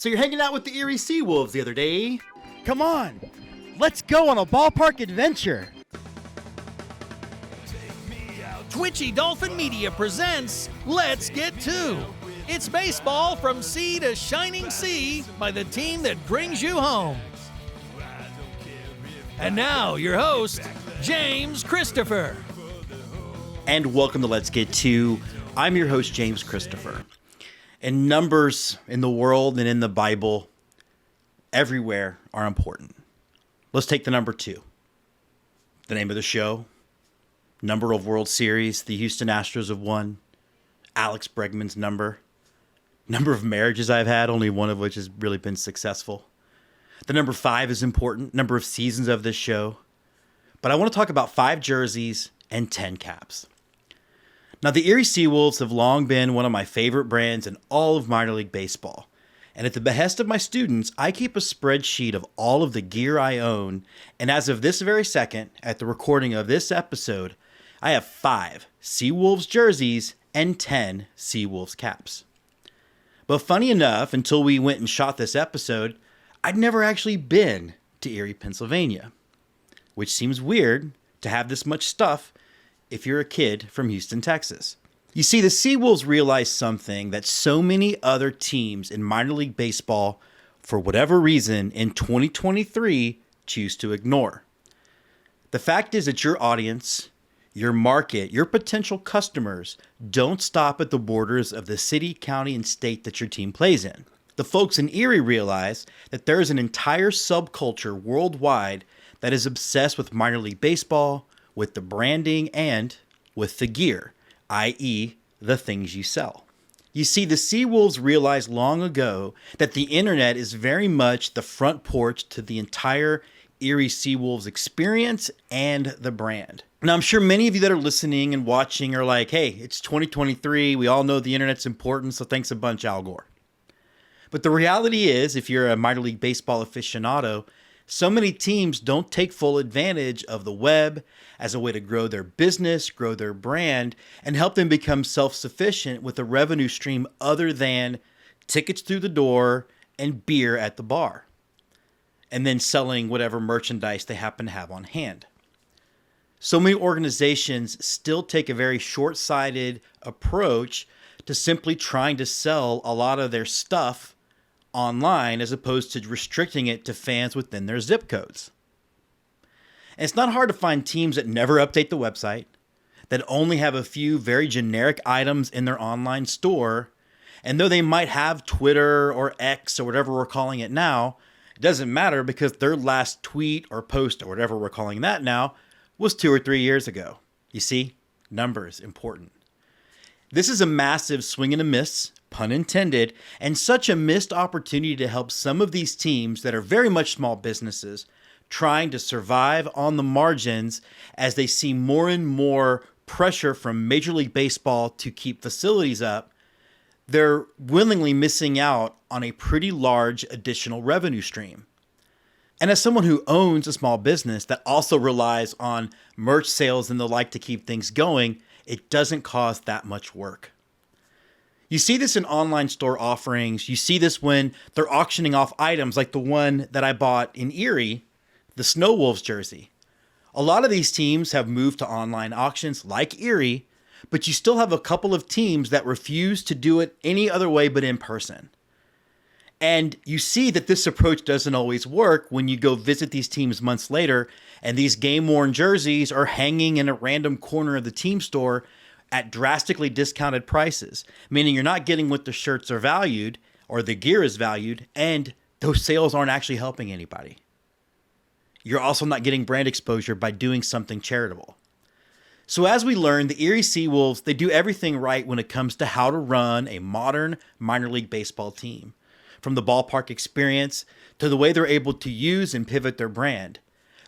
So you're hanging out with the Erie Seawolves the other day. Come on, let's go on a ballpark adventure. Twitchy Dolphin Media presents Let's Get To. It's baseball from sea to shining sea by the team that brings you home. And now, your host, James Christopher. And welcome to Let's Get To. I'm your host, James Christopher. And numbers in the world and in the Bible, everywhere, are important. Let's take the number 2. The name of the show, number of World Series the Houston Astros have won, Alex Bregman's number of marriages I've had, only one of which has really been successful. The number 5 is important, number of seasons of this show. But I want to talk about 5 jerseys and 10 caps. Now, the Erie Seawolves have long been one of my favorite brands in all of minor league baseball. And at the behest of my students, I keep a spreadsheet of all of the gear I own. And as of this very second, at the recording of this episode, I have 5 Seawolves jerseys and 10 Seawolves caps. But funny enough, until we went and shot this episode, I'd never actually been to Erie, Pennsylvania. Which seems weird to have this much stuff if you're a kid from Houston, Texas. You see, the Seawolves realized something that so many other teams in minor league baseball, for whatever reason, in 2023, choose to ignore. The fact is that your audience, your market, your potential customers don't stop at the borders of the city, county, and state that your team plays in. The folks in Erie realize that there is an entire subculture worldwide that is obsessed with minor league baseball, with the branding, and with the gear, i.e. the things you sell. You see, the Seawolves realized long ago that the internet is very much the front porch to the entire Erie Seawolves experience and the brand. Now, I'm sure many of you that are listening and watching are like, hey, it's 2023, we all know the internet's important, so thanks a bunch, Al Gore. But the reality is, if you're a minor league baseball aficionado, so many teams don't take full advantage of the web as a way to grow their business, grow their brand, and help them become self-sufficient with a revenue stream other than tickets through the door and beer at the bar, and then selling whatever merchandise they happen to have on hand. So many organizations still take a very short-sighted approach to simply trying to sell a lot of their stuff online as opposed to restricting it to fans within their zip codes. And it's not hard to find teams that never update the website, that only have a few very generic items in their online store, and though they might have Twitter or X or whatever we're calling it now, it doesn't matter because their last tweet or post or whatever we're calling that now was 2 or 3 years ago. You see, numbers important. This is a massive swing and a miss, pun intended, and such a missed opportunity to help some of these teams that are very much small businesses trying to survive on the margins as they see more and more pressure from Major League Baseball to keep facilities up. They're willingly missing out on a pretty large additional revenue stream. And as someone who owns a small business that also relies on merch sales and the like to keep things going, it doesn't cost that much work. You see this in online store offerings. You see this when they're auctioning off items like the one that I bought in Erie, the Snow Wolves jersey. A lot of these teams have moved to online auctions like Erie, but you still have a couple of teams that refuse to do it any other way but in person. And you see that this approach doesn't always work when you go visit these teams months later and these game-worn jerseys are hanging in a random corner of the team store at drastically discounted prices, meaning you're not getting what the shirts are valued or the gear is valued, and those sales aren't actually helping anybody. You're also not getting brand exposure by doing something charitable. So as we learned, the Erie Seawolves, they do everything right when it comes to how to run a modern minor league baseball team. From the ballpark experience to the way they're able to use and pivot their brand.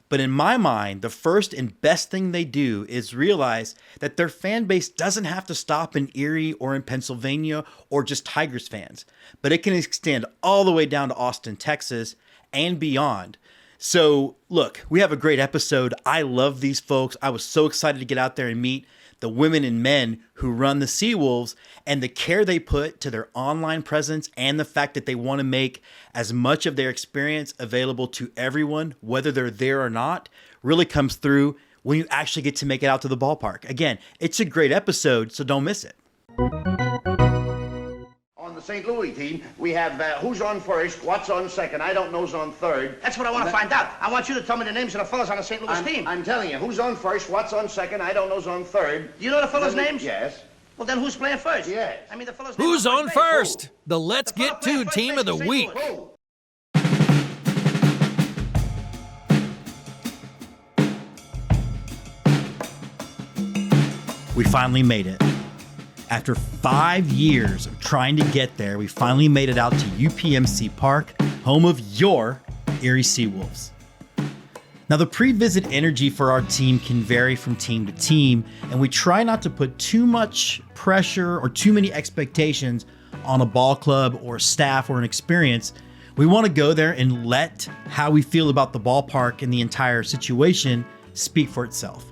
But in my mind, the first and best thing they do is realize that their fan base doesn't have to stop in Erie or in Pennsylvania or just Tigers fans, but it can extend all the way down to Austin, Texas and beyond. So look, we have a great episode. I love these folks. I was so excited to get out there and meet the women and men who run the Seawolves, and the care they put to their online presence, and the fact that they want to make as much of their experience available to everyone, whether they're there or not, really comes through when you actually get to make it out to the ballpark. Again, it's a great episode, so don't miss it. On the St. Louis team, we have who's on first, what's on second, I don't know's on third. That's what I want to find out. I want you to tell me the names of the fellas on the St. Louis team. I'm telling you, who's on first, what's on second, I don't know's on third. You know the fellas' names? Yes. Well, then who's playing first? Yes. I mean, the fellas' Who's on base. first? The Let's The fella Get playing To first team base of the for St. week. Louis. Who? We finally made it. After 5 years of trying to get there, we finally made it out to UPMC Park, home of your Erie Seawolves. Now, the pre-visit energy for our team can vary from team to team, and we try not to put too much pressure or too many expectations on a ball club or staff or an experience. We want to go there and let how we feel about the ballpark and the entire situation speak for itself.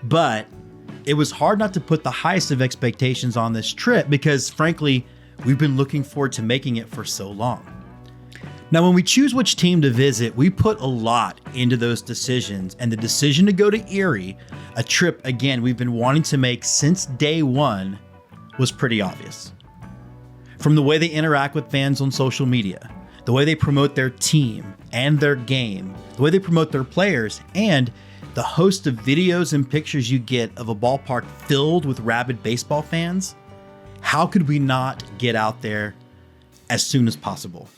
But it was hard not to put the highest of expectations on this trip because, frankly, we've been looking forward to making it for so long. Now, when we choose which team to visit, we put a lot into those decisions, and the decision to go to Erie, a trip, again, we've been wanting to make since day one, was pretty obvious. From the way they interact with fans on social media, the way they promote their team and their game, the way they promote their players, and the host of videos and pictures you get of a ballpark filled with rabid baseball fans, how could we not get out there as soon as possible?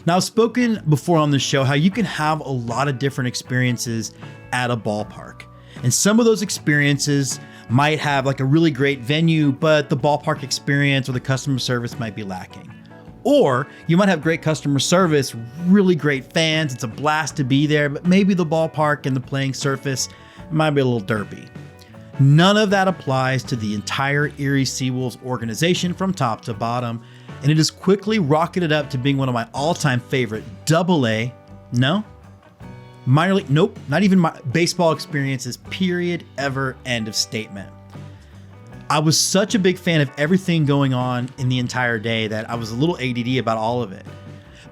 Now, I've spoken before on the show how you can have a lot of different experiences at a ballpark. And some of those experiences might have like a really great venue, but the ballpark experience or the customer service might be lacking. Or you might have great customer service, really great fans, it's a blast to be there, but maybe the ballpark and the playing surface might be a little derpy. None of that applies to the entire Erie Seawolves organization from top to bottom, and it has quickly rocketed up to being one of my all-time favorite AA, no, minor league, nope, not even my baseball experiences, period, ever, end of statement. I was such a big fan of everything going on in the entire day that I was a little ADD about all of it.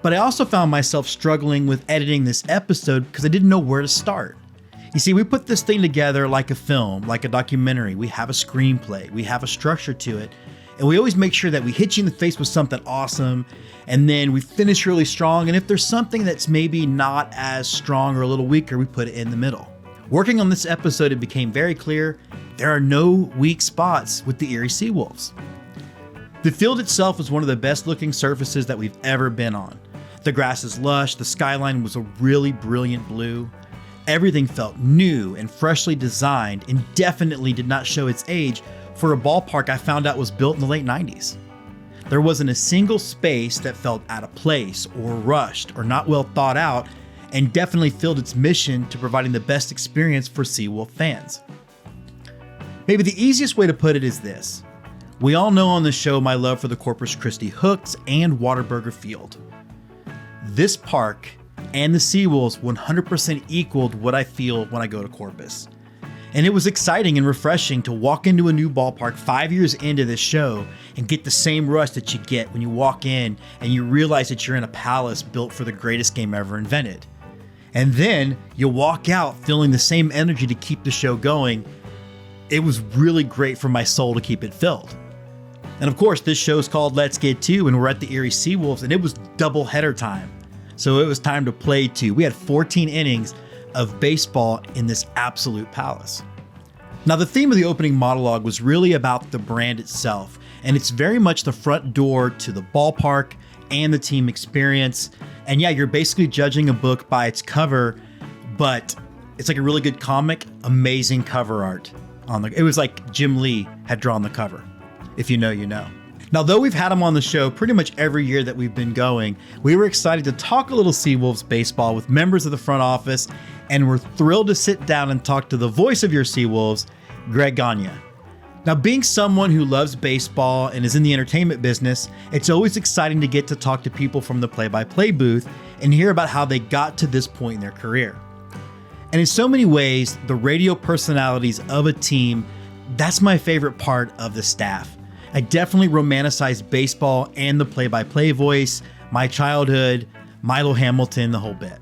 But I also found myself struggling with editing this episode because I didn't know where to start. You see, we put this thing together like a film, like a documentary. We have a screenplay, we have a structure to it, and we always make sure that we hit you in the face with something awesome, and then we finish really strong, and if there's something that's maybe not as strong or a little weaker, we put it in the middle. Working on this episode, it became very clear there are no weak spots with the Erie Seawolves. The field itself is one of the best looking surfaces that we've ever been on. The grass is lush, the skyline was a really brilliant blue. Everything felt new and freshly designed and definitely did not show its age for a ballpark I found out was built in the late 90s. There wasn't a single space that felt out of place or rushed or not well thought out, and definitely filled its mission to providing the best experience for Seawolf fans. Maybe the easiest way to put it is this. We all know on the show my love for the Corpus Christi Hooks and Whataburger Field. This park and the Seawolves 100% equaled what I feel when I go to Corpus. And it was exciting and refreshing to walk into a new ballpark 5 years into this show and get the same rush that you get when you walk in and you realize that you're in a palace built for the greatest game ever invented. And then you walk out feeling the same energy to keep the show going. It was really great for my soul to keep it filled. And of course, this show's called Let's Get To, and we're at the Erie Seawolves, and it was double header time. So it was time to play two. We had 14 innings of baseball in this absolute palace. Now, the theme of the opening monologue was really about the brand itself, and it's very much the front door to the ballpark and the team experience. And yeah, you're basically judging a book by its cover, but it's like a really good comic, amazing cover art. It was like Jim Lee had drawn the cover. If you know, you know. Now, though we've had him on the show pretty much every year that we've been going, we were excited to talk a little Seawolves baseball with members of the front office, and we're thrilled to sit down and talk to the voice of your Seawolves, Greg Gania. Now, being someone who loves baseball and is in the entertainment business, it's always exciting to get to talk to people from the play-by-play booth and hear about how they got to this point in their career. And in so many ways, the radio personalities of a team, that's my favorite part of the staff. I definitely romanticize baseball and the play-by-play voice, my childhood, Milo Hamilton, the whole bit.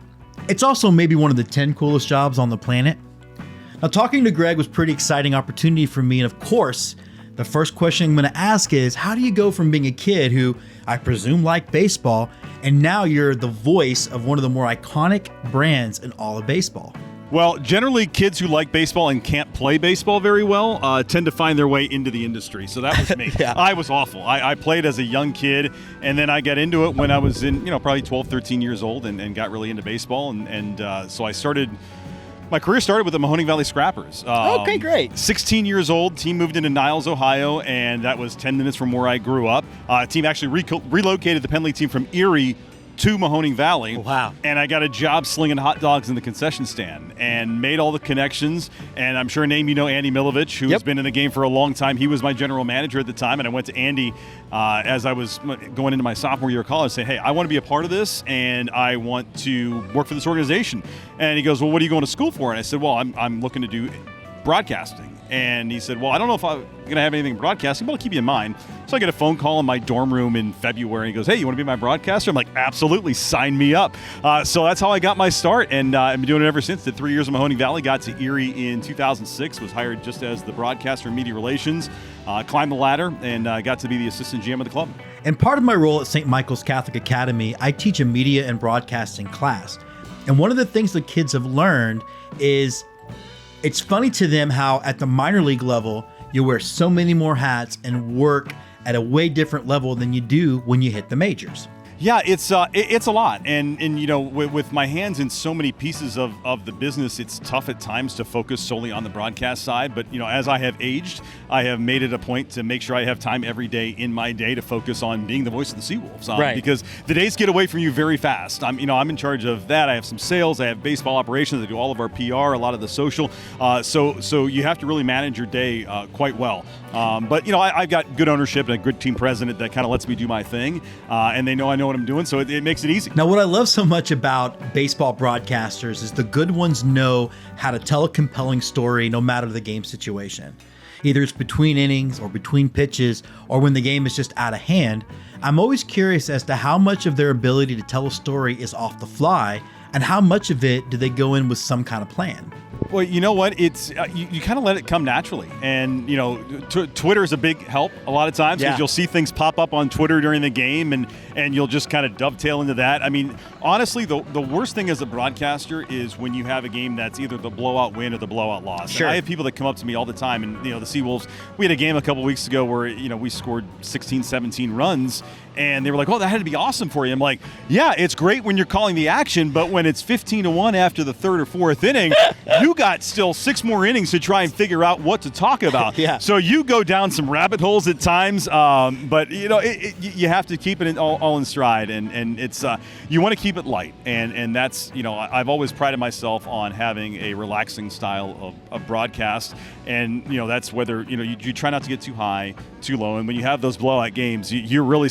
It's also maybe one of the 10 coolest jobs on the planet. Now, talking to Greg was a pretty exciting opportunity for me, and of course, the first question I'm going to ask is, how do you go from being a kid who I presume liked baseball, and now you're the voice of one of the more iconic brands in all of baseball? Well, generally, kids who like baseball and can't play baseball very well tend to find their way into the industry. So that was me. Yeah. I was awful. I played as a young kid, and then I got into it when I was in, probably 12, 13 years old and got really into baseball. So I started... My career started with the Mahoning Valley Scrappers. Okay, great. 16 years old, team moved into Niles, Ohio, and that was 10 minutes from where I grew up. Team actually relocated the Penn League team from Erie to Mahoning Valley. Wow. And I got a job slinging hot dogs in the concession stand and made all the connections. And I'm sure Andy Milovich, who's been in the game for a long time. He was my general manager at the time. And I went to Andy as I was going into my sophomore year of college saying, hey, I want to be a part of this and I want to work for this organization. And he goes, well, what are you going to school for? And I said, well, I'm looking to do broadcasting. And he said, well, I don't know if I'm going to have anything in broadcasting, but I'll keep you in mind. So I get a phone call in my dorm room in February. He goes, hey, you want to be my broadcaster? I'm like, absolutely, sign me up. So that's how I got my start, and I've been doing it ever since. Did 3 years in Mahoning Valley, got to Erie in 2006, was hired just as the broadcaster in media relations, climbed the ladder, and got to be the assistant GM of the club. And part of my role at St. Michael's Catholic Academy, I teach a media and broadcasting class. And one of the things the kids have learned is it's funny to them how at the minor league level, you wear so many more hats and work at a way different level than you do when you hit the majors. Yeah, it's a lot, and with my hands in so many pieces of the business, it's tough at times to focus solely on the broadcast side. But as I have aged, I have made it a point to make sure I have time every day in my day to focus on being the voice of the Seawolves, right? Because the days get away from you very fast. I'm in charge of that. I have some sales, I have baseball operations, I do all of our PR, a lot of the social. So you have to really manage your day quite well. But I've got good ownership and a good team president that kind of lets me do my thing, and they know I know what I'm doing, so it makes it easy. Now, what I love so much about baseball broadcasters is the good ones know how to tell a compelling story no matter the game situation. Either it's between innings or between pitches or when the game is just out of hand. I'm always curious as to how much of their ability to tell a story is off the fly and how much of it do they go in with some kind of plan. Well, you know what? It's you kind of let it come naturally, and Twitter is a big help a lot of times because you'll see things pop up on Twitter during the game, and you'll just kind of dovetail into that. I mean, honestly, the worst thing as a broadcaster is when you have a game that's either the blowout win or the blowout loss. Sure. And I have people that come up to me all the time, and the Seawolves. We had a game a couple weeks ago where we scored 16, 17 runs. And they were like, oh, that had to be awesome for you. I'm like, yeah, it's great when you're calling the action, but when it's 15-1 after the third or fourth inning, you got still 6 more innings to try and figure out what to talk about. Yeah. So you go down some rabbit holes at times, but you have to keep it all in stride, and it's you want to keep it light, and that's I've always prided myself on having a relaxing style of broadcast, and that's whether you try not to get too high, too low, and when you have those blowout games,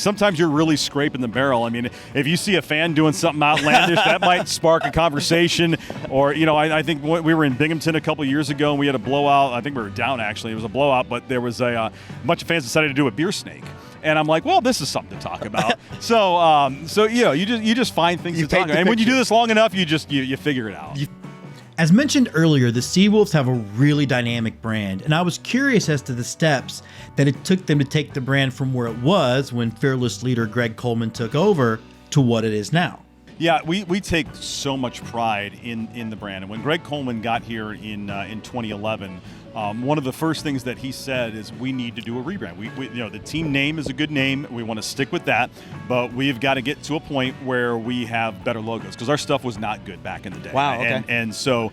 sometimes you're really scraping the barrel. I mean, if you see a fan doing something outlandish, that might spark a conversation. Or, I think we were in Binghamton a couple years ago, and we had a blowout. I think we were down, actually. It was a blowout, but there was a bunch of fans decided to do a beer snake. And I'm like, well, this is something to talk about. So you just find things to talk about. And when you do this long enough, you figure it out. As mentioned earlier, the Seawolves have a really dynamic brand, and I was curious as to the steps that it took them to take the brand from where it was when fearless leader Greg Coleman took over to what it is now. Yeah, we take so much pride in the brand. And when Greg Coleman got here in 2011, one of the first things that he said is we need to do a rebrand. We the team name is a good name. We want to stick with that, but we've got to get to a point where we have better logos because our stuff was not good back in the day. Wow. Okay. And so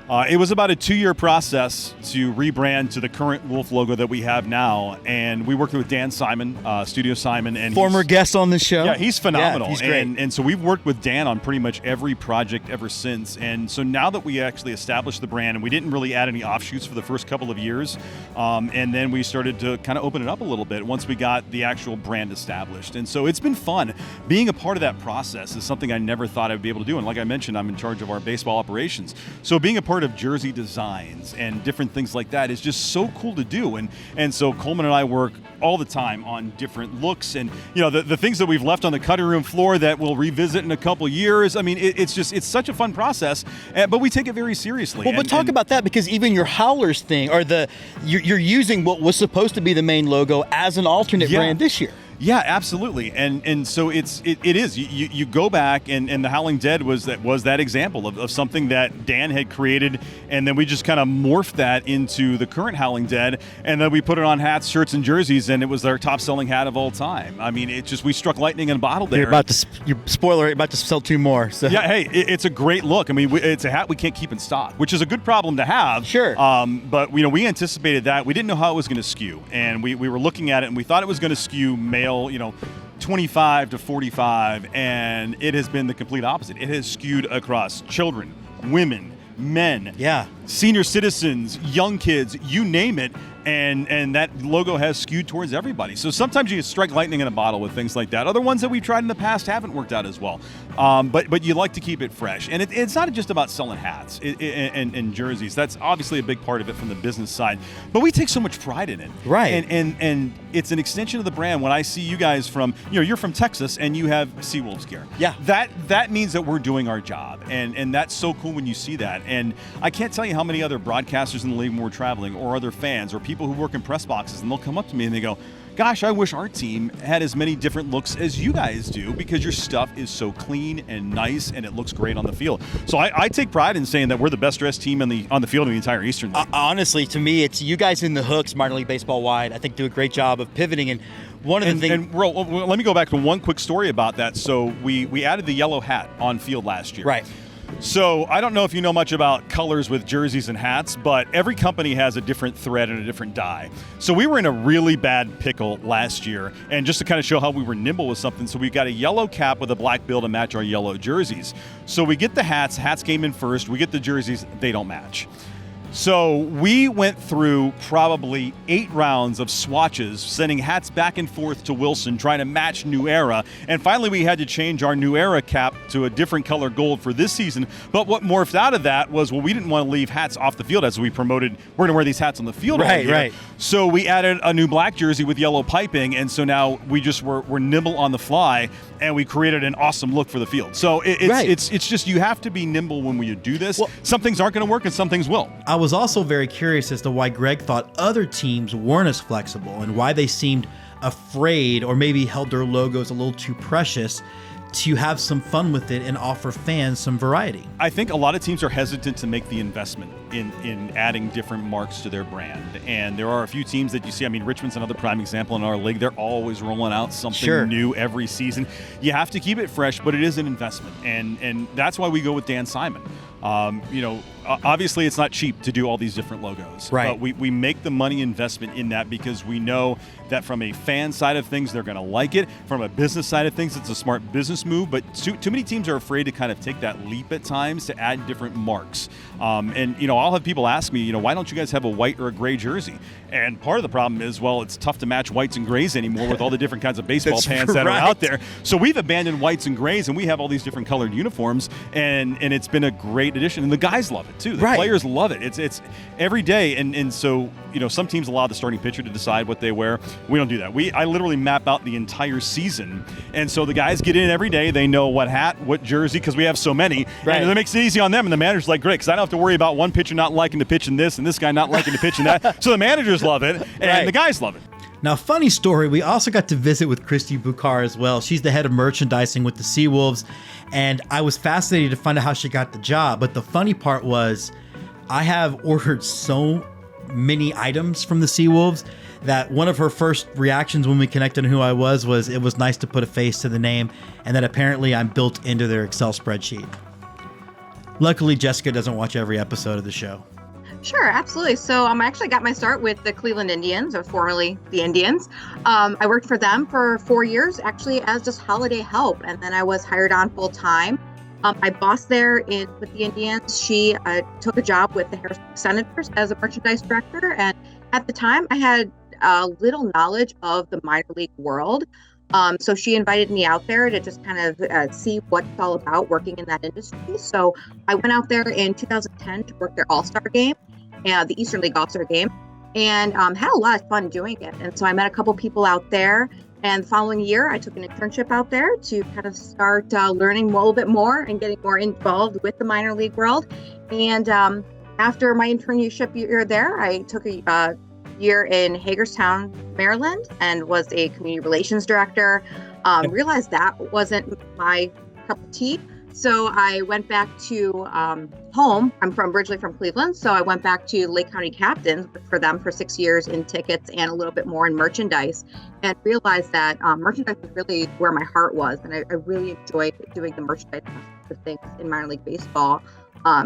it was about a 2-year process to rebrand to the current Wolf logo that we have now, and we worked with Dan Simon, Studio Simon, and former guest on the show. Yeah, he's phenomenal. Yeah, he's great. And so we've worked with Dan on pretty much every project ever since. And so now that we actually established the brand, and we didn't really add any offshoots for the first couple of years, and then we started to kind of open it up a little bit once we got the actual brand established. And so it's been fun. Being a part of that process is something I never thought I would be able to do. And like I mentioned, I'm in charge of our baseball operations. So being a part part of jersey designs and different things like that is just so cool to do. And so Coleman and I work all the time on different looks and, the things that we've left on the cutting room floor that we'll revisit in a couple years. I mean, it's such a fun process, but we take it very seriously. Well, but talk about that, because even your Howlers thing, or you're using what was supposed to be the main logo as an alternate brand this year. Yeah, absolutely, and so it is. You go back, and the Howling Dead was that example of something that Dan had created, and then we just kind of morphed that into the current Howling Dead, and then we put it on hats, shirts, and jerseys, and it was our top selling hat of all time. I mean, we struck lightning in a bottle there. You're about to sell 2 more. So. Yeah, hey, it's a great look. I mean, it's a hat we can't keep in stock, which is a good problem to have. Sure. But we anticipated that. We didn't know how it was going to skew, and we were looking at it, and we thought it was going to skew male, 25 to 45, and it has been the complete opposite. It has skewed across children, women, men, senior citizens, young kids, you name it. And that logo has skewed towards everybody. So sometimes you strike lightning in a bottle with things like that. Other ones that we've tried in the past haven't worked out as well. But you like to keep it fresh. And it's not just about selling hats and jerseys. That's obviously a big part of it from the business side. But we take so much pride in it. Right. And it's an extension of the brand. When I see you guys you're from Texas and you have Seawolves gear. Yeah. That means that we're doing our job. And that's so cool when you see that. And I can't tell you how many other broadcasters in the league when we're traveling, or other fans, or people who work in press boxes, and they'll come up to me and they go, gosh, I wish our team had as many different looks as you guys do, because your stuff is so clean and nice and it looks great on the field. So I take pride in saying that we're the best dressed team on the field in the entire Eastern League. Honestly, to me, it's you guys in the hooks, minor league baseball wide, I think do a great job of pivoting. And one of the things... And let me go back to one quick story about that. So we added the yellow hat on field last year. Right. So I don't know if you know much about colors with jerseys and hats, but every company has a different thread and a different dye. So we were in a really bad pickle last year, and just to kind of show how we were nimble with something, so we got a yellow cap with a black bill to match our yellow jerseys. So we get the hats came in first, we get the jerseys, they don't match. So we went through probably 8 rounds of swatches, sending hats back and forth to Wilson, trying to match New Era. And finally, we had to change our New Era cap to a different color gold for this season. But what morphed out of that was, we didn't want to leave hats off the field as we promoted, we're going to wear these hats on the field all year. Right. So we added a new black jersey with yellow piping. And so now we're nimble on the fly, and we created an awesome look for the field. So it's just, you have to be nimble when you do this. Well, some things aren't going to work and some things will. I was also very curious as to why Greg thought other teams weren't as flexible, and why they seemed afraid, or maybe held their logos a little too precious, to have some fun with it and offer fans some variety. I think a lot of teams are hesitant to make the investment in adding different marks to their brand. And there are a few teams that you see. I mean, Richmond's another prime example in our league. They're always rolling out something new every season. You have to keep it fresh, but it is an investment. And that's why we go with Dan Simon. Obviously it's not cheap to do all these different logos, right? But we make the money investment in that because we know that from a fan side of things, they're going to like it. From a business side of things, it's a smart business move, but too many teams are afraid to kind of take that leap at times to add different marks. I'll have people ask me, why don't you guys have a white or a gray jersey? And part of the problem is, well, it's tough to match whites and grays anymore with all the different kinds of baseball pants that are out there. So we've abandoned whites and grays, and we have all these different colored uniforms, and it's been a great addition. And the guys love it too. The players love it. It's every day. And so, some teams allow the starting pitcher to decide what they wear. We don't do that. I literally map out the entire season. And so the guys get in every day. They know what hat, what jersey, because we have so many. Right. And it makes it easy on them. And the manager's like, great, because I don't have to worry about one pitcher not liking to pitch in this and this guy not liking to pitch in that. So the managers love it, and the guys love it. Now, funny story, we also got to visit with Christy Buchar as well. She's the head of merchandising with the Seawolves, and I was fascinated to find out how she got the job. But the funny part was, I have ordered so many items from the Seawolves that one of her first reactions when we connected on who I was it was nice to put a face to the name, and that apparently I'm built into their Excel spreadsheet. Luckily, Jessica doesn't watch every episode of the show. Sure, absolutely. So I actually got my start with the Cleveland Indians, or formerly the Indians. I worked for them for 4 years, actually as just holiday help, and then I was hired on full time. My boss there with the Indians, she took a job with the Harrisburg Senators as a merchandise director, and at the time I had little knowledge of the minor league world. So she invited me out there to just kind of see what it's all about working in that industry. So I went out there in 2010 to work their All-Star game, the Eastern League All-Star game, and had a lot of fun doing it. And so I met a couple people out there. And the following year, I took an internship out there to kind of start learning a little bit more and getting more involved with the minor league world. And after my internship year there, I took a year in Hagerstown, Maryland, and was a community relations director. Realized that wasn't my cup of tea. So I went back to home. I'm originally from Cleveland. So I went back to Lake County Captains for them for 6 years in tickets and a little bit more in merchandise, and realized that merchandise was really where my heart was. And I really enjoyed doing the merchandise of things in minor league baseball.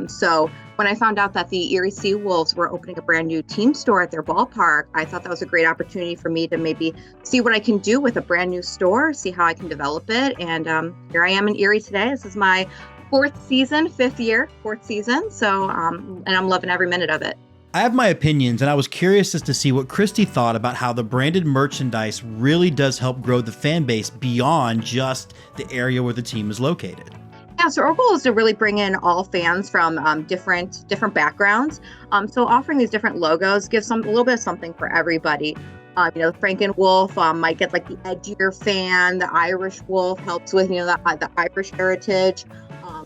So when I found out that the Erie Seawolves were opening a brand new team store at their ballpark, I thought that was a great opportunity for me to maybe see what I can do with a brand new store, see how I can develop it. And here I am in Erie today. This is my fourth season. So, and I'm loving every minute of it. I have my opinions, and I was curious as to see what Christy thought about how the branded merchandise really does help grow the fan base beyond just the area where the team is located. Yeah, so our goal is to really bring in all fans from different backgrounds. So offering these different logos gives a little bit of something for everybody. Franken Wolf might get like the edgier fan. The Irish Wolf helps with the Irish heritage.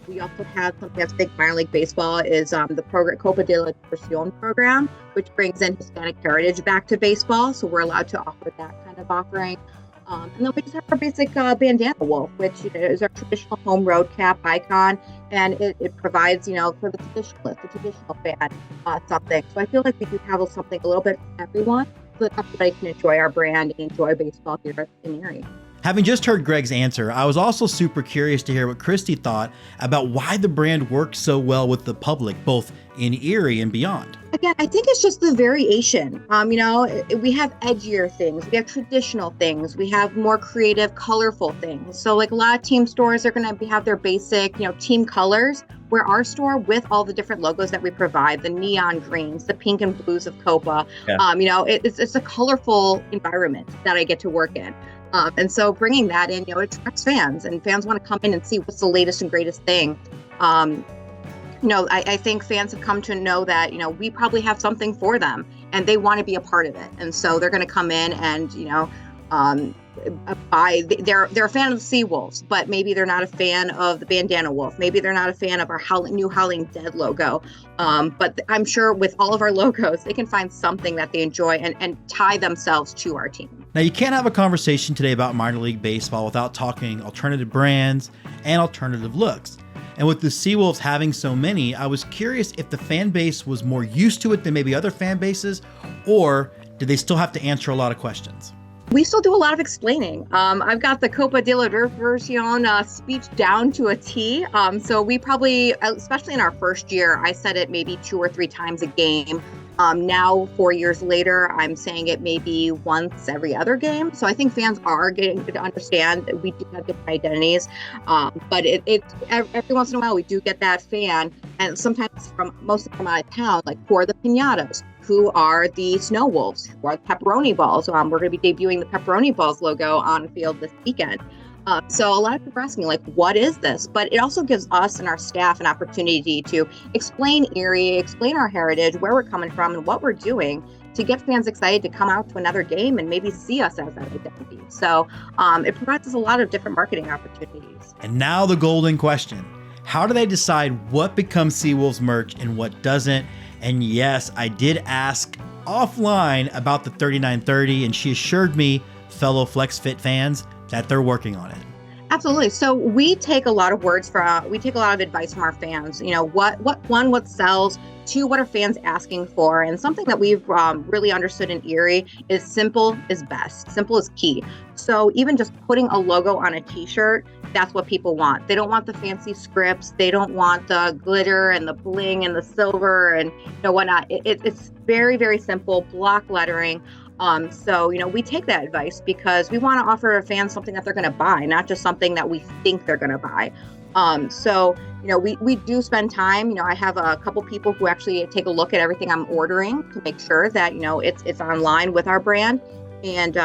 We also have something that's big in minor league baseball is the program Copa de la Diversión program, which brings in Hispanic heritage back to baseball. So we're allowed to offer that kind of offering. And then we just have our basic bandana wolf, which is our traditional home road cap icon, and it provides, for the traditional fan, something. So I feel like we do have something a little bit for everyone, so that everybody can enjoy our brand and enjoy baseball here in Erie. Having just heard Greg's answer, I was also super curious to hear what Christy thought about why the brand works so well with the public, both in Erie and beyond. Again, I think it's just the variation. We have edgier things, we have traditional things, we have more creative, colorful things. So like a lot of team stores are going to have their basic, team colors, where our store, with all the different logos that we provide, the neon greens, the pink and blues of Copa, it's a colorful environment that I get to work in. And so bringing that in, it attracts fans, and fans want to come in and see what's the latest and greatest thing. I think fans have come to know that, we probably have something for them, and they want to be a part of it. And so they're going to come in and, they're a fan of the Seawolves, but maybe they're not a fan of the Bandana Wolf. Maybe they're not a fan of our new Howling Dead logo. But I'm sure with all of our logos, they can find something that they enjoy and tie themselves to our team. Now, you can't have a conversation today about minor league baseball without talking alternative brands and alternative looks. And with the Seawolves having so many, I was curious if the fan base was more used to it than maybe other fan bases, or did they still have to answer a lot of questions? We still do a lot of explaining. I've got the Copa de la Diversión speech down to a T. So we probably, especially in our first year, I said it maybe 2 or 3 times a game. Now, 4 years later, I'm saying it maybe once every other game. So I think fans are getting to understand that we do have different identities. But every once in a while, we do get that fan, and sometimes most of them out of town, like who are the Piñatas, who are the Snow Wolves, who are the Pepperoni Balls. We're going to be debuting the Pepperoni Balls logo on field this weekend. So a lot of people are asking, what is this? But it also gives us and our staff an opportunity to explain Erie, explain our heritage, where we're coming from, and what we're doing to get fans excited to come out to another game and maybe see us as that identity. So it provides us a lot of different marketing opportunities. And now the golden question. How do they decide what becomes Seawolves merch and what doesn't? And yes, I did ask offline about the 3930, and she assured me, fellow FlexFit fans, that they're working on it. Absolutely. So we take a lot of advice from our fans. What sells, 2, what are fans asking for? And something that we've really understood in Erie is simple is best. Simple is key. So even just putting a logo on a t-shirt, that's what people want. They don't want the fancy scripts. They don't want the glitter and the bling and the silver and whatnot. It's very, very simple, block lettering. So we take that advice because we want to offer our fans something that they're going to buy, not just something that we think they're going to buy. So we do spend time. I have a couple people who actually take a look at everything I'm ordering to make sure that, it's online with our brand. And,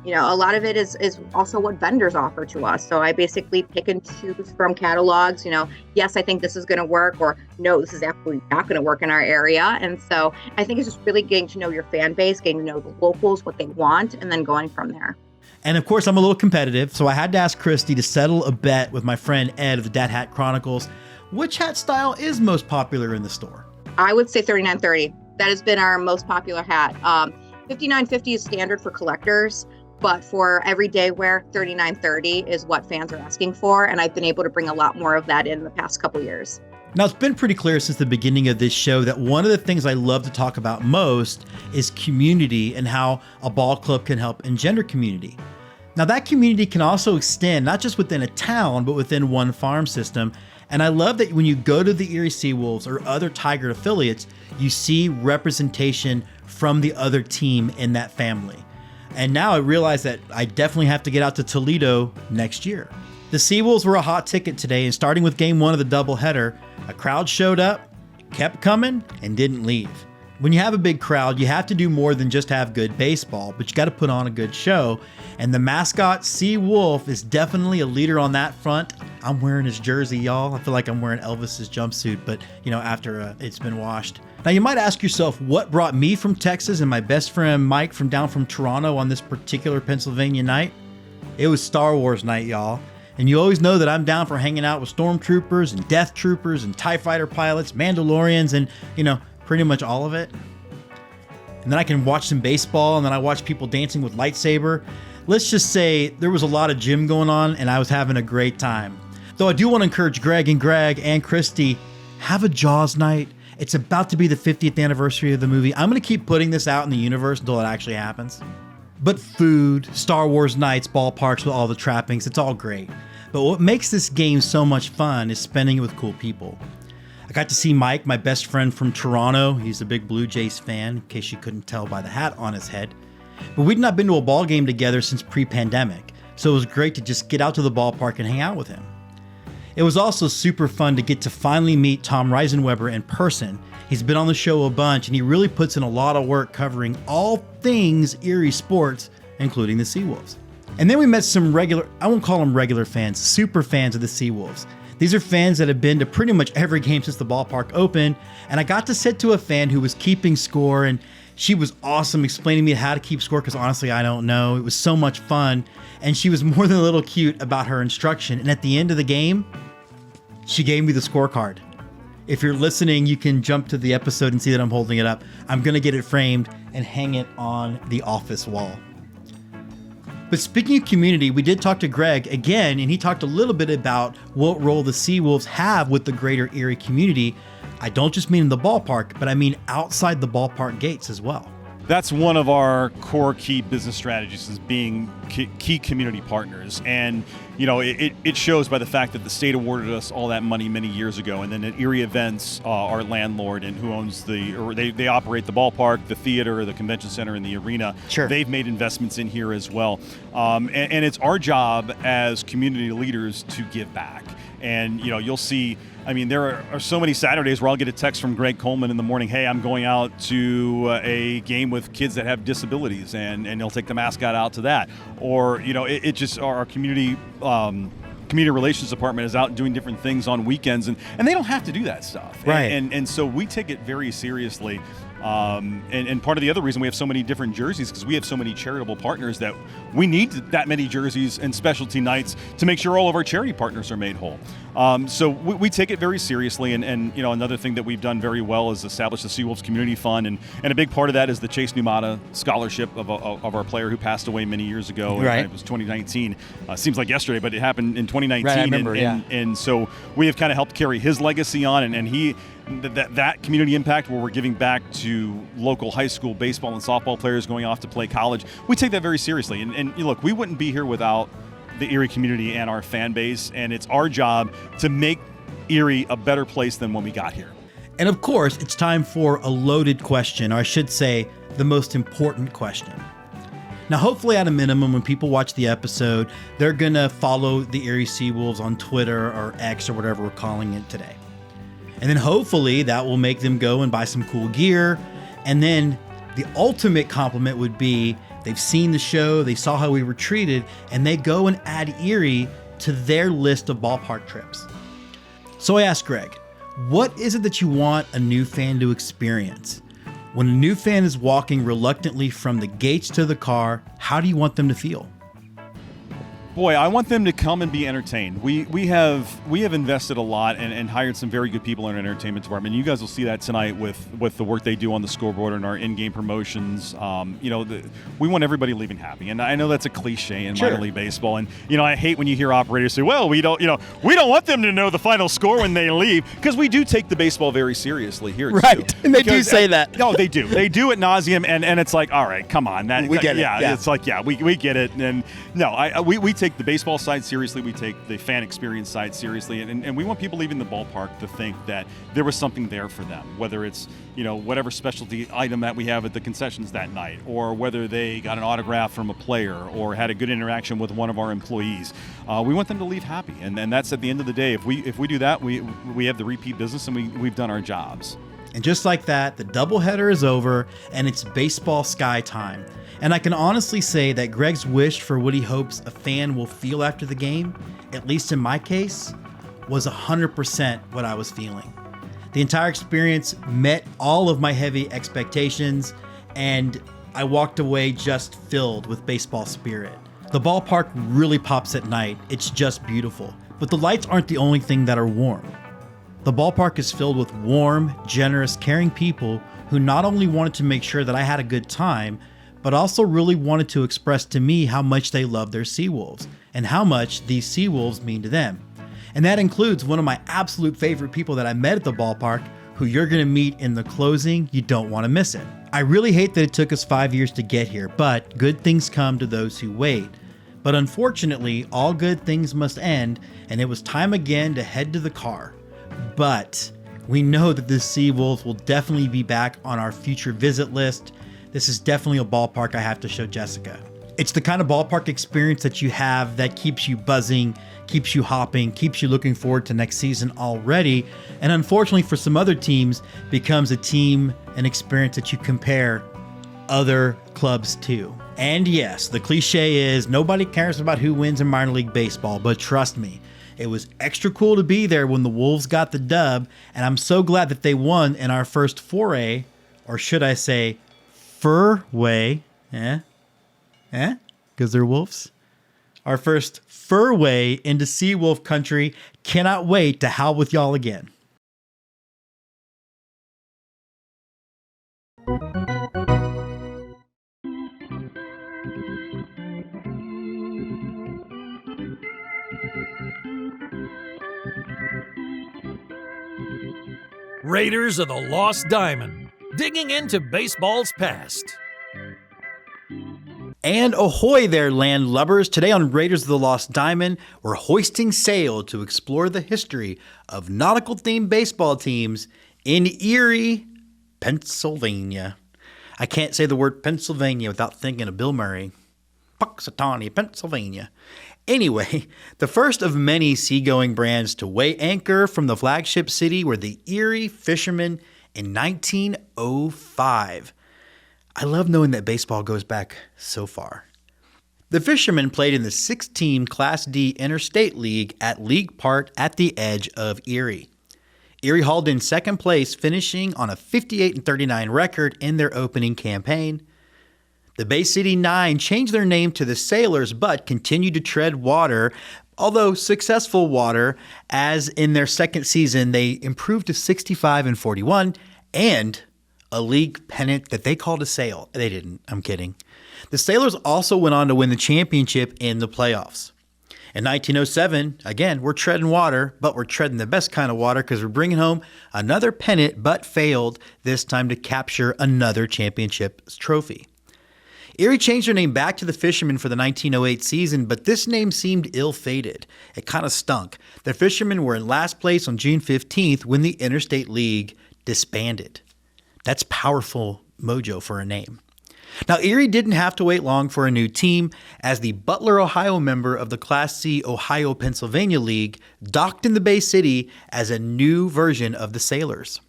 A lot of it is also what vendors offer to us. So I basically pick and choose from catalogs, yes, I think this is going to work, or no, this is absolutely not going to work in our area. And so I think it's just really getting to know your fan base, getting to know the locals, what they want, and then going from there. And of course, I'm a little competitive, so I had to ask Christy to settle a bet with my friend Ed of the Dad Hat Chronicles. Which hat style is most popular in the store? I would say 3930. That has been our most popular hat. 5950 is standard for collectors, but for everyday wear, 3930 is what fans are asking for. And I've been able to bring a lot more of that in the past couple years. Now, it's been pretty clear since the beginning of this show that one of the things I love to talk about most is community and how a ball club can help engender community. Now, that community can also extend not just within a town, but within one farm system. And I love that when you go to the Erie Seawolves or other Tiger affiliates, you see representation from the other team in that family. And now I realize that I definitely have to get out to Toledo next year. The Seawolves were a hot ticket today, and starting with game one of the doubleheader, a crowd showed up, kept coming, and didn't leave. When you have a big crowd, you have to do more than just have good baseball, but you got to put on a good show. And the mascot, Sea Wolf, is definitely a leader on that front. I'm wearing his jersey, y'all. I feel like I'm wearing Elvis's jumpsuit, but after it's been washed. Now, you might ask yourself, what brought me from Texas and my best friend Mike from down from Toronto on this particular Pennsylvania night? It was Star Wars night, y'all. And you always know that I'm down for hanging out with stormtroopers and death troopers and TIE fighter pilots, Mandalorians, and, pretty much all of it. And then I can watch some baseball, and then I watch people dancing with lightsaber. Let's just say there was a lot of gym going on, and I was having a great time. Though I do want to encourage Greg and Christy, have a Jaws night. It's about to be the 50th anniversary of the movie. I'm going to keep putting this out in the universe until it actually happens. But food, Star Wars nights, ballparks with all the trappings, it's all great. But what makes this game so much fun is spending it with cool people. I got to see Mike, my best friend from Toronto. He's a big Blue Jays fan, in case you couldn't tell by the hat on his head. But we'd not been to a ball game together since pre-pandemic, so it was great to just get out to the ballpark and hang out with him. It was also super fun to get to finally meet Tom Reisenweber in person. He's been on the show a bunch, and he really puts in a lot of work covering all things Erie sports, including the Seawolves. And then we met some I won't call them regular fans, super fans of the Seawolves. These are fans that have been to pretty much every game since the ballpark opened, and I got to sit to a fan who was keeping score, and she was awesome explaining to me how to keep score, because honestly, I don't know. It was so much fun, and she was more than a little cute about her instruction, and at the end of the game, she gave me the scorecard. If you're listening, you can jump to the episode and see that I'm holding it up. I'm going to get it framed and hang it on the office wall. But speaking of community, we did talk to Greg again, and he talked a little bit about what role the Seawolves have with the greater Erie community. I don't just mean in the ballpark, but I mean outside the ballpark gates as well. That's one of our core key business strategies, is being key community partners. And, it shows by the fact that the state awarded us all that money many years ago. And then at Erie Events, our landlord and who owns they operate the ballpark, the theater, the convention center, and the arena. Sure. They've made investments in here as well. And it's our job as community leaders to give back. And, you'll see, there are so many Saturdays where I'll get a text from Greg Coleman in the morning, hey, I'm going out to a game with kids that have disabilities, and he'll take the mascot out to that. Or, it just, our community relations department is out doing different things on weekends, and they don't have to do that stuff. Right. And so we take it very seriously. And part of the other reason we have so many different jerseys, because we have so many charitable partners that we need that many jerseys and specialty nights to make sure all of our charity partners are made whole. So we take it very seriously. And another thing that we've done very well is establish the Seawolves Community Fund. And a big part of that is the Chase Numata scholarship of our player who passed away many years ago. Right. It was 2019. Seems like yesterday, but it happened in 2019. Right, I remember, and so we have kind of helped carry his legacy on, and he that community impact where we're giving back to local high school baseball and softball players going off to play college. We take that very seriously. And look, we wouldn't be here without the Erie community and our fan base, and it's our job to make Erie a better place than when we got here. And of course, it's time for a loaded question, or I should say, the most important question. Now, hopefully at a minimum, when people watch the episode, they're going to follow the Erie Seawolves on Twitter or X or whatever we're calling it today. And then hopefully that will make them go and buy some cool gear. And then the ultimate compliment would be they've seen the show, they saw how we were treated, and they go and add Erie to their list of ballpark trips. So I asked Greg, what is it that you want a new fan to experience? When a new fan is walking reluctantly from the gates to the car, how do you want them to feel? Boy, I want them to come and be entertained. We have invested a lot and hired some very good people in our entertainment department. You guys will see that tonight with the work they do on the scoreboard and our in-game promotions. We want everybody leaving happy, and I know that's a cliche in minor league baseball. And I hate when you hear operators say, "Well, we don't want them to know the final score when they leave," because we do take the baseball very seriously here, right? And they do say that. No, they do. They do ad nauseum, and it's like, all right, come on, we get it. Yeah, it's like, we get it. And no, we take the baseball side seriously. We take the fan experience side seriously, and we want people leaving the ballpark to think that there was something there for them, whether it's whatever specialty item that we have at the concessions that night, or whether they got an autograph from a player or had a good interaction with one of our employees. We want them to leave happy, and that's at the end of the day. If we do that, we have the repeat business, and we've done our jobs. And just like that, the doubleheader is over, and it's baseball sky time. And I can honestly say that Greg's wish for what he hopes a fan will feel after the game, at least in my case, was 100% what I was feeling. The entire experience met all of my heavy expectations, and I walked away just filled with baseball spirit. The ballpark really pops at night. It's just beautiful. But the lights aren't the only thing that are warm. The ballpark is filled with warm, generous, caring people who not only wanted to make sure that I had a good time, but also really wanted to express to me how much they love their Seawolves and how much these Seawolves mean to them. And that includes one of my absolute favorite people that I met at the ballpark, who you're going to meet in the closing. You don't want to miss it. I really hate that it took us 5 years to get here, but good things come to those who wait. But unfortunately, all good things must end, and it was time again to head to the car. But we know that the Seawolves will definitely be back on our future visit list. This is definitely a ballpark I have to show Jessica. It's the kind of ballpark experience that you have that keeps you buzzing, keeps you hopping, keeps you looking forward to next season already, and unfortunately for some other teams, becomes a team and experience that you compare other clubs to. And yes, the cliche is nobody cares about who wins in minor league baseball, but trust me, it was extra cool to be there when the Wolves got the dub, and I'm so glad that they won in our first foray, or should I say, furway, because they're wolves. Our first furway into Seawolf country. Cannot wait to howl with y'all again. Raiders of the Lost Diamond, digging into baseball's past. And ahoy there, landlubbers. Today on Raiders of the Lost Diamond, we're hoisting sail to explore the history of nautical-themed baseball teams in Erie, Pennsylvania. I can't say the word Pennsylvania without thinking of Bill Murray. Punxsutawney, Pennsylvania. Anyway, the first of many seagoing brands to weigh anchor from the flagship city were the Erie Fishermen in 1905. I love knowing that baseball goes back so far. The Fishermen played in the 6-team Class D Interstate League at League Park at the edge of Erie. Erie hauled in second place, finishing on a 58-39 record in their opening campaign. The Bay City Nine changed their name to the Sailors, but continued to tread water, although successful water, as in their second season they improved to 65-41 and a league pennant that they called a sail. They didn't. I'm kidding. The Sailors also went on to win the championship in the playoffs. In 1907, again, we're treading water, but we're treading the best kind of water because we're bringing home another pennant, but failed this time to capture another championship trophy. Erie changed their name back to the Fishermen for the 1908 season, but this name seemed ill-fated. It kind of stunk. The Fishermen were in last place on June 15th when the Interstate League disbanded. That's powerful mojo for a name. Now, Erie didn't have to wait long for a new team, as the Butler, Ohio member of the Class C Ohio-Pennsylvania League docked in the Bay City as a new version of the Sailors.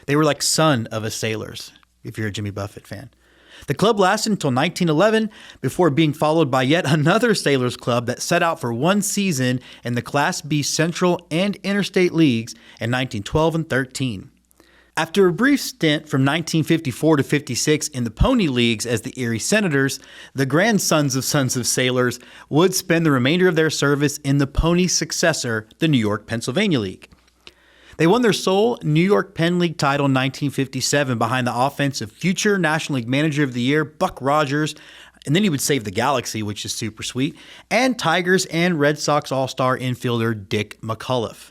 They were like son of a Sailors, if you're a Jimmy Buffett fan. The club lasted until 1911 before being followed by yet another Sailors club that set out for one season in the Class B Central and Interstate Leagues in 1912 and 13. After a brief stint from 1954 to 56 in the Pony Leagues as the Erie Senators, the grandsons of Sons of Sailors would spend the remainder of their service in the Pony successor, the New York-Pennsylvania League. They won their sole New York Penn League title in 1957 behind the offense of future National League Manager of the Year, Buck Rogers, and then he would save the Galaxy, which is super sweet, and Tigers and Red Sox All-Star infielder Dick McCullough.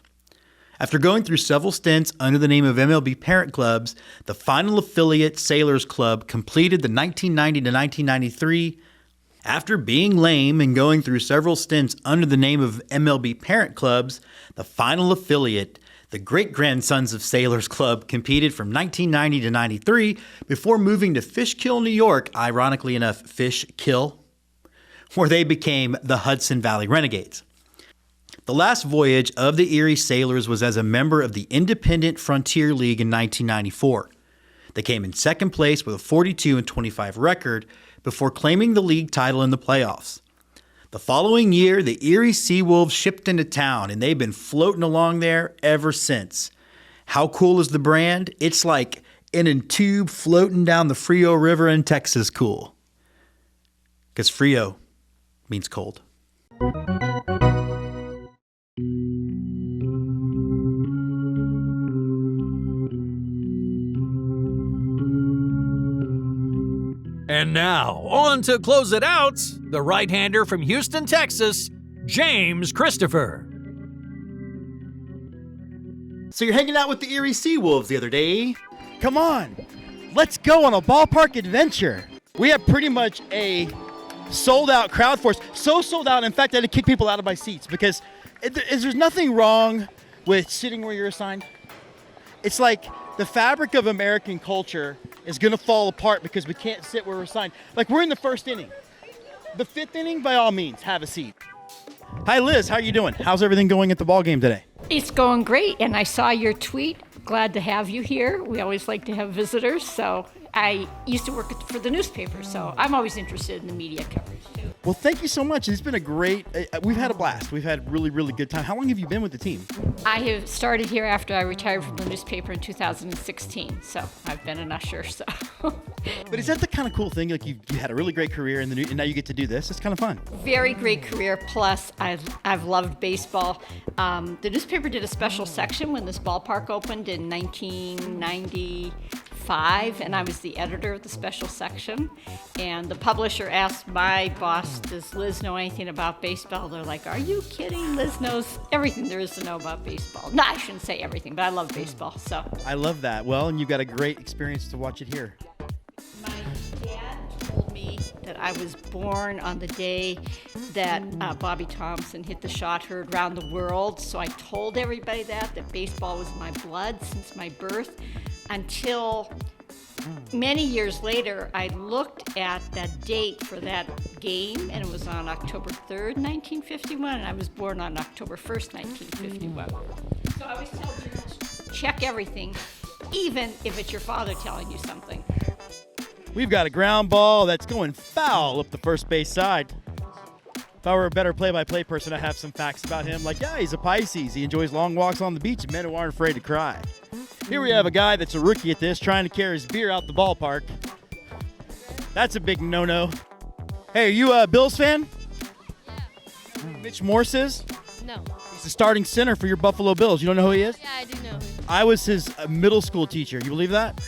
After going through several stints under the name of MLB parent clubs, the final affiliate Sailors Club completed the 1990 to 1993. After being lame and going through several stints under the name of MLB parent clubs, the final affiliate, the great-grandsons of Sailors Club, competed from 1990 to 93 before moving to Fishkill, New York, ironically enough, Fishkill, where they became the Hudson Valley Renegades. The last voyage of the Erie Sailors was as a member of the Independent Frontier League in 1994. They came in second place with a 42-25 record before claiming the league title in the playoffs. The following year, the Erie Seawolves shipped into town, and they've been floating along there ever since. How cool is the brand? It's like in a tube floating down the Frio River in Texas cool. Because Frio means cold. And now, on to close it out, the right-hander from Houston, Texas, James Christopher. So you're hanging out with the Erie Seawolves the other day. Come on, let's go on a ballpark adventure. We have pretty much a sold-out crowd for us. So sold out, in fact, I had to kick people out of my seats because there's nothing wrong with sitting where you're assigned. It's like the fabric of American culture is going to fall apart because we can't sit where we're assigned. Like, we're in the first inning. The fifth inning, by all means, have a seat. Hi, Liz. How are you doing? How's everything going at the ball game today? It's going great, and I saw your tweet. Glad to have you here. We always like to have visitors, so I used to work for the newspaper, so I'm always interested in the media coverage, too. Well, thank you so much. It's been a great, we've had a blast. We've had really, really good time. How long have you been with the team? I have started here after I retired from the newspaper in 2016, so I've been an usher, so. But is that the kind of cool thing? Like, you had a really great career, and now you get to do this? It's kind of fun. Very great career, plus I've loved baseball. The newspaper did a special section when this ballpark opened in 1995, and I was the editor of the special section. And the publisher asked my boss, does Liz know anything about baseball? They're like, are you kidding? Liz knows everything there is to know about baseball. No, I shouldn't say everything, but I love baseball, so. I love that. Well, and you've got a great experience to watch it here. My dad told me that I was born on the day that Bobby Thompson hit the shot heard around the world. So I told everybody that baseball was in my blood since my birth, until many years later, I looked at that date for that game, and it was on October 3rd, 1951, and I was born on October 1st, 1951. So I always tell journalists, check everything, even if it's your father telling you something. We've got a ground ball that's going foul up the first base side. If I were a better play-by-play person, I'd have some facts about him. Like, yeah, he's a Pisces. He enjoys long walks on the beach and men who aren't afraid to cry. Here we have a guy that's a rookie at this, trying to carry his beer out the ballpark. That's a big no-no. Hey, are you a Bills fan? Yeah. Mitch Morse is? No. He's the starting center for your Buffalo Bills. You don't know who he is? Yeah, I do know him. I was his middle school teacher. You believe that?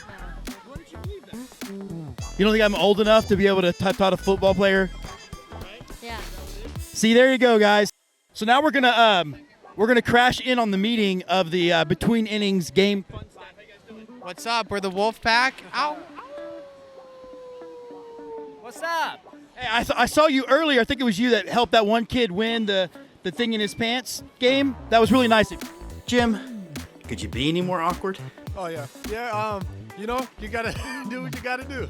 You don't think I'm old enough to be able to taught a football player? Yeah. See, there you go, guys. So now we're gonna crash in on the meeting of the between innings game. What's up? We're the Wolf Pack. Ow. What's up? Hey, I saw you earlier. I think it was you that helped that one kid win the thing in his pants game. That was really nice. Jim, could you be any more awkward? Oh, yeah. Yeah, you know, you got to do what you got to do.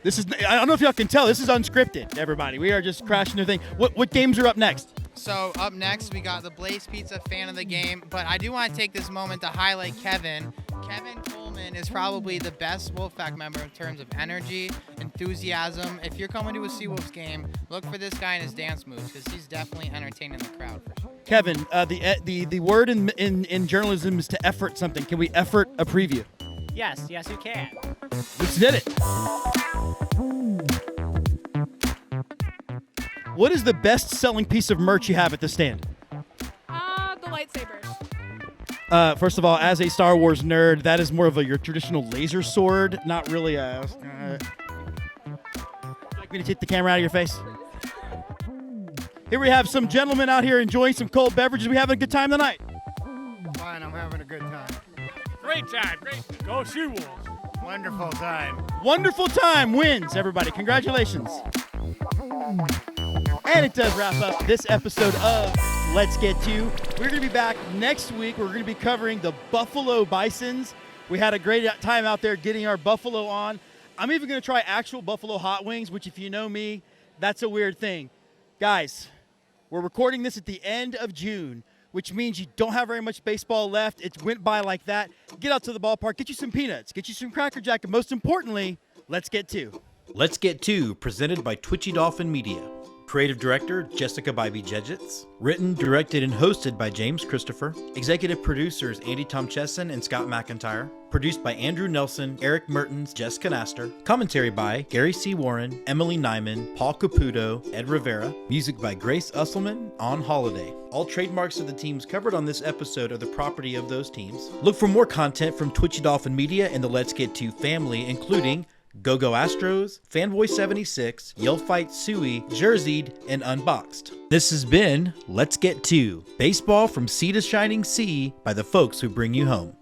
I don't know if y'all can tell, this is unscripted, everybody. We are just crashing the thing. What games are up next? So up next, we got the Blaze Pizza fan of the game, but I do want to take this moment to highlight Kevin. Kevin Coleman is probably the best Wolfpack member in terms of energy, enthusiasm. If you're coming to a Seawolves game, look for this guy and his dance moves because he's definitely entertaining the crowd for sure. Kevin, the word in journalism is to effort something. Can we effort a preview? Yes, you can. Let's did it. What is the best-selling piece of merch you have at the stand? The lightsabers. First of all, as a Star Wars nerd, that is more of your traditional laser sword, not really a... would you like me to take the camera out of your face? Here we have some gentlemen out here enjoying some cold beverages. We having a good time tonight? Fine, I'm having a good time. Great time. Great. Go Seawolves. Wonderful time. Wonderful time wins, everybody. Congratulations. And it does wrap up this episode of Let's Get To. We're going to be back next week. We're going to be covering the Buffalo Bisons. We had a great time out there getting our buffalo on. I'm even going to try actual buffalo hot wings, which if you know me, that's a weird thing. Guys, we're recording this at the end of June, which means you don't have very much baseball left. It went by like that. Get out to the ballpark, get you some peanuts, get you some Cracker Jack, and most importantly, let's get to. Let's Get To, presented by Twitchy Dolphin Media. Creative Director, Jessica Bybee-Jedgetz. Written, directed, and hosted by James Christopher. Executive Producers, Andy Tomcheson and Scott McIntyre. Produced by Andrew Nelson, Eric Mertens, Jess Canaster. Commentary by Gary C. Warren, Emily Nyman, Paul Caputo, Ed Rivera. Music by Grace Usselman, On Holiday. All trademarks of the teams covered on this episode are the property of those teams. Look for more content from Twitchy Dolphin Media and the Let's Get To family, including Go-Go Astros, Fanboy 76, Yell Fight Suey, Jerseyed, and Unboxed. This has been Let's Get To, baseball from sea to shining sea by the folks who bring you home.